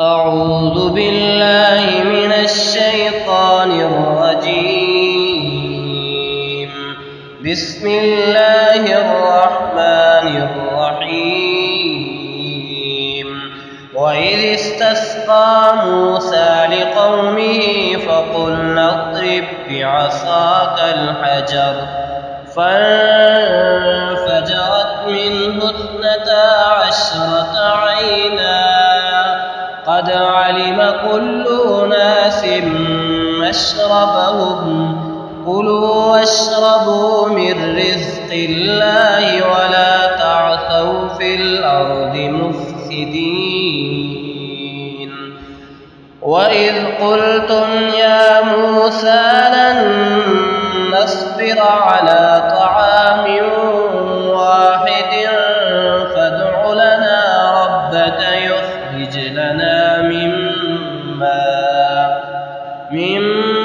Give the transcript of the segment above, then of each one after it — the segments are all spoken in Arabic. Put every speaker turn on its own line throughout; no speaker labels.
أعوذ بالله من الشيطان الرجيم. بسم الله الرحمن الرحيم. وإذ استسقى موسى لقومه فقلنا اضرب بعصاك الحجر فانفجرت منه 12 عينا قد علم كل أناس مشربهم كلوا واشربوا من رزق الله ولا تعثوا في الأرض مفسدين. وإذ قلتم يا موسى لن نصبر على طعام واحد فادع لنا ربك يخرج لنا مما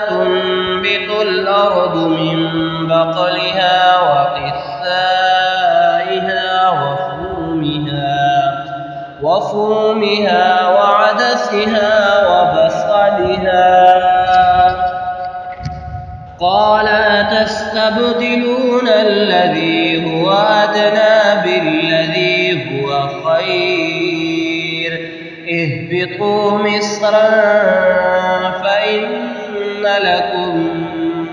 تنبت الأرض من بقلها وقثائها وفومها وعدسها وبصلها قال أتستبدلون الذي هو أدنى بالذي هو خير اهبطوا مصرا فإن لكم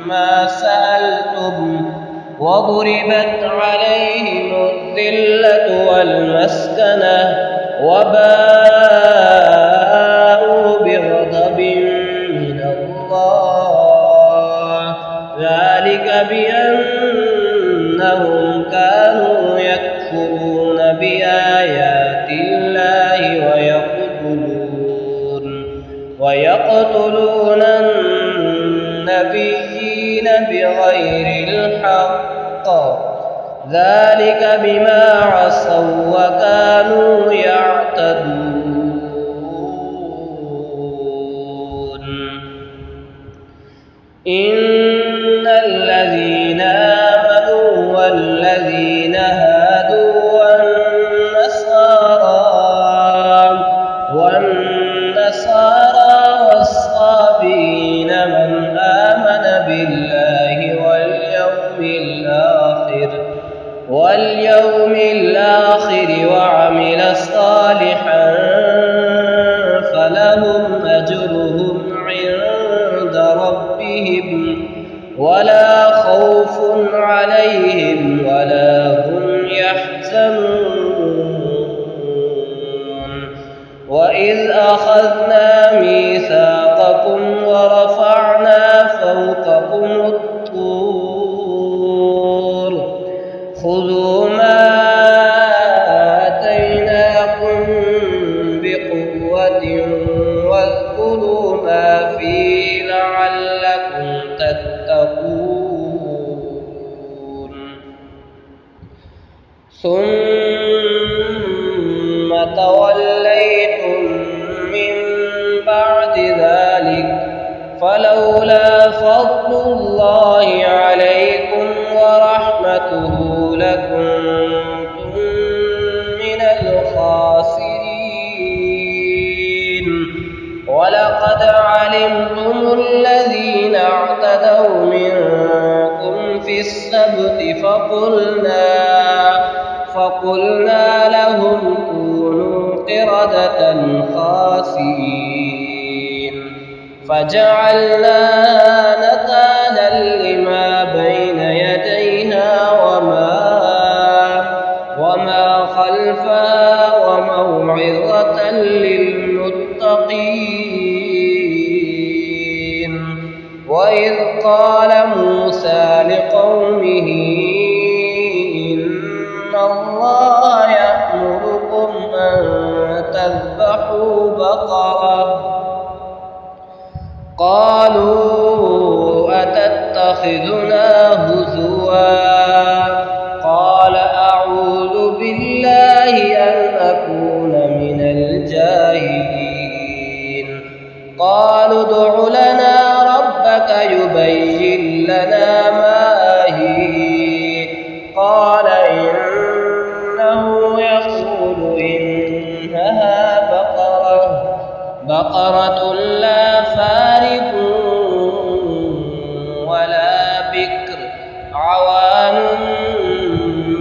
ما سألتم وضربت عليهم الذلة والمسكنة وباءوا بغضب من الله ذلك بأنهم كانوا يكفرون بآيات الله ويقتلون النبيين بغير الحق ذلك بما عصوا وكانوا يعتدون. إن الذين آمنوا والذين هادوا والنصارى والصابئين من آمن بالله واليوم الآخر وعمل صالحا فلهم أجرهم عند ربهم ولا خوف عليهم ولا هم يحزنون. وإذ أخذنا ميثاقكم ورفعنا فوقكم الطور خذوا ما آتيناكم بقوة واذكروا ما فيه لعلكم تتقون. ثم توليتم من بعد ذلك فلولا فضل الله عليكم ورحمته لكنتم من الخاسرين. ولقد علمتم الذين اعتدوا منكم في السبت فقلنا لهم كونوا قردة خاسئين فجعلناها نكالا لما بين يديها وما خلفها وموعظة للمتقين. وإذ قال موسى لقومه إن الله يأمركم أن تذبحوا بقرة قالوا أتتخذنا هزوا قال أعوذ بالله أن أكون من الجاهلين. قالوا ادع لنا ربك يبين لنا ما هي قال إنه يقول إنها بقرة لا فارض ولا بكر عوان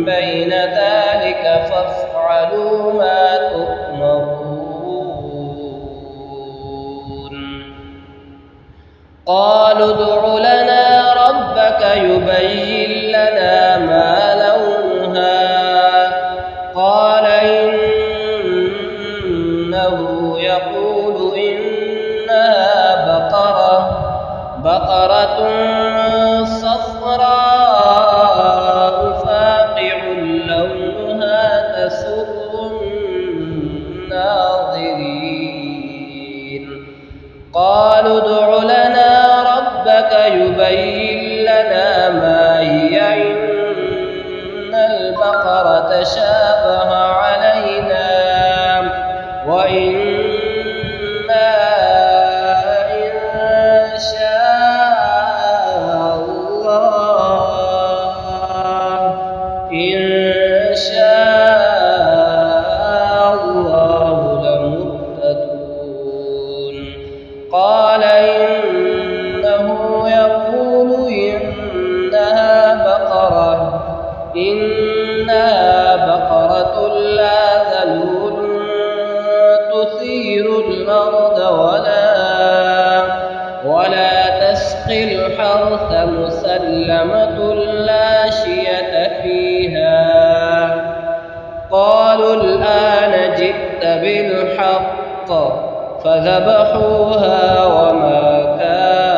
بين ذلك فافعلوا ما تؤمرون قالوا ادع لنا ربك يبين لنا ما لونها قال إنه يقول إنها بقرة صفراء فاقع لونها تسر الناظرين قالوا ادع لنا ربك يبين لنا ما هي إن البقرة تشابه علينا وإنا إن شاء الله لمهتدون قال إنه يقول إنها بقرة لا ذلول تثير الأرض ولا تسقي الحرث مسلمة لا شية فيها قالوا الآن جئت بالحق فذبحوها وما كانوا